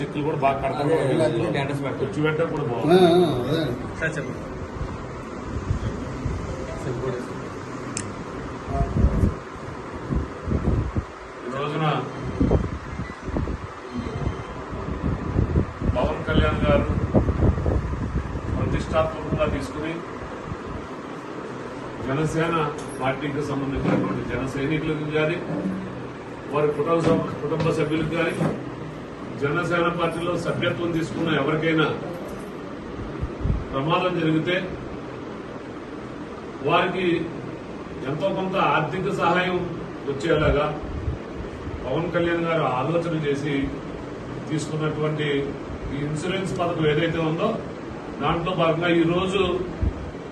చెక్కులు కూడా బాగా కడతారు. వచ్చి పెట్టడం కూడా బాగుంది. ఈ రోజున పవన్ కళ్యాణ్ గారు ప్రతిష్టాత్మకంగా తీసుకుని జనసేన పార్టీకి సంబంధించినటువంటి జన సైనికులకు కానీ వారి కుటుంబ సభ్యులకు కానీ జనసేన పార్టీలో సభ్యత్వం తీసుకున్న ఎవరికైనా ప్రమాదం జరిగితే వారికి ఎంతో కొంత ఆర్థిక సహాయం వచ్చేలాగా పవన్ కళ్యాణ్ గారు ఆలోచన చేసి తీసుకున్నటువంటి ఈ ఇన్సూరెన్స్ పథకం ఏదైతే ఉందో దాంట్లో భాగంగా ఈరోజు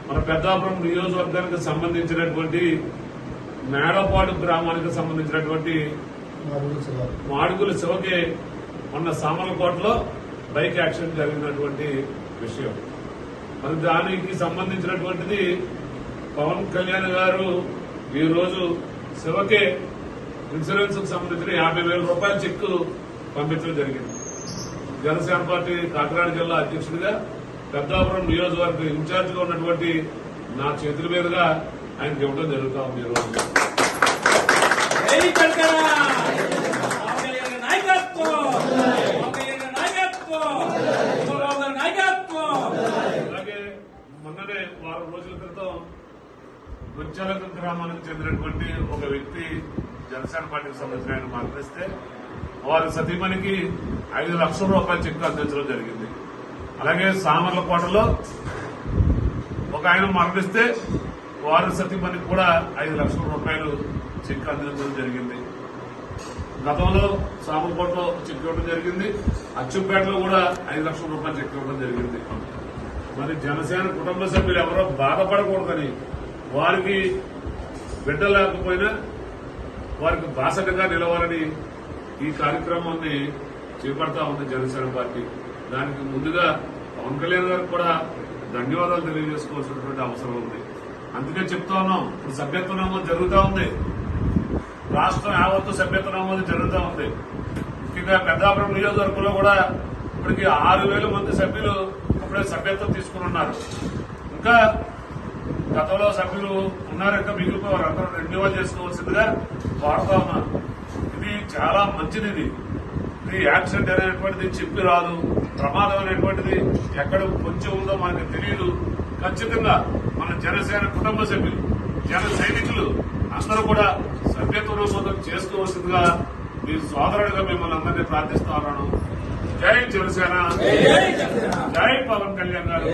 మన పెద్దాపురం నియోజకవర్గానికి సంబంధించినటువంటి మేడపాడు గ్రామానికి సంబంధించినటువంటి మాడుగుల శివకి మొన్న సామర్లకోటలో బైక్ యాక్సిడెంట్ జరిగినటువంటి విషయం. మరి దానికి సంబంధించినటువంటిది పవన్ కళ్యాణ్ గారు ఈ రోజు శివకే ఇన్సూరెన్స్ కు సంబంధించిన 50,000 రూపాయల చెక్కు పంపించడం జరిగింది. జనసేన పార్టీ కాకినాడ జిల్లా అధ్యక్షుడిగా పెద్దాపురం నియోజకవర్గ ఇన్ఛార్జ్ గా ఉన్నటువంటి నా చేతుల మీదుగా ఆయనకి ఇవ్వడం జరుగుతా ఉంది. ఈ రోజు అలాగే మొన్ననే వారం రోజుల క్రితం గుంచాలక గ్రామానికి చెందినటువంటి ఒక వ్యక్తి జనసేన పార్టీకి సంబంధించిన ఆయన మరణిస్తే వారి సతీమణికి 5 లక్షల రూపాయల చెక్కు అందించడం జరిగింది. అలాగే సామర్లకోటలో ఒక ఆయన మరణిస్తే వారి సతీమణికి కూడా 5 లక్షల రూపాయలు చెక్కు అందించడం జరిగింది. గతంలో సామర్లకోటలో చెక్కు ఇవ్వడం జరిగింది. అచ్చుపేటలో కూడా 5 లక్షల రూపాయలు చెక్కు ఇవ్వడం జరిగింది. మరి జనసేన కుటుంబ సభ్యులు ఎవరో బాధపడకూడదని వారికి బిడ్డ లేకపోయినా వారికి బాసటగా నిలవాలని ఈ కార్యక్రమాన్ని చేపడతా ఉంది జనసేన పార్టీ. దానికి ముందుగా పవన్ కళ్యాణ్ గారికి కూడా ధన్యవాదాలు తెలియజేసుకోవాల్సినటువంటి అవసరం ఉంది. అందుకే చెప్తా ఉన్నాం, ఇప్పుడు సభ్యత్వ నమోదు జరుగుతూ ఉంది. రాష్ట్రం యావత్తు సభ్యత్వ నమోదు జరుగుతూ ఉంది. ముఖ్యంగా పెద్దాపురం నియోజకవర్గంలో కూడా ఇప్పటికి 6,000 మంది సభ్యులు ఇప్పుడే సభ్యత్వం తీసుకుని ఉన్నారు. ఇంకా గతంలో సభ్యులు ఉన్నారు, ఇంకా మిగిలిపోయారు. అందరూ రెన్యువల్ చేసుకోవాల్సిందిగా వాడుతా ఉన్నారు. ఇది చాలా మంచిది. ఇది యాక్సిడెంట్ అనేటువంటిది చెప్పి రాదు. ప్రమాదం అనేటువంటిది ఎక్కడ కొంచెం ఉందో మనకు తెలియదు. ఖచ్చితంగా మన జనసేన కుటుంబ సభ్యులు, జన సైనికులు అందరూ కూడా సభ్యత్వ నమోదు చేసుకోవాల్సిందిగా మీ సోదరుడిగా మిమ్మల్ని అందరినీ ప్రార్థిస్తా ఉన్నాను. జై జనసేన, జై పవన్ కళ్యాణ్ గారు.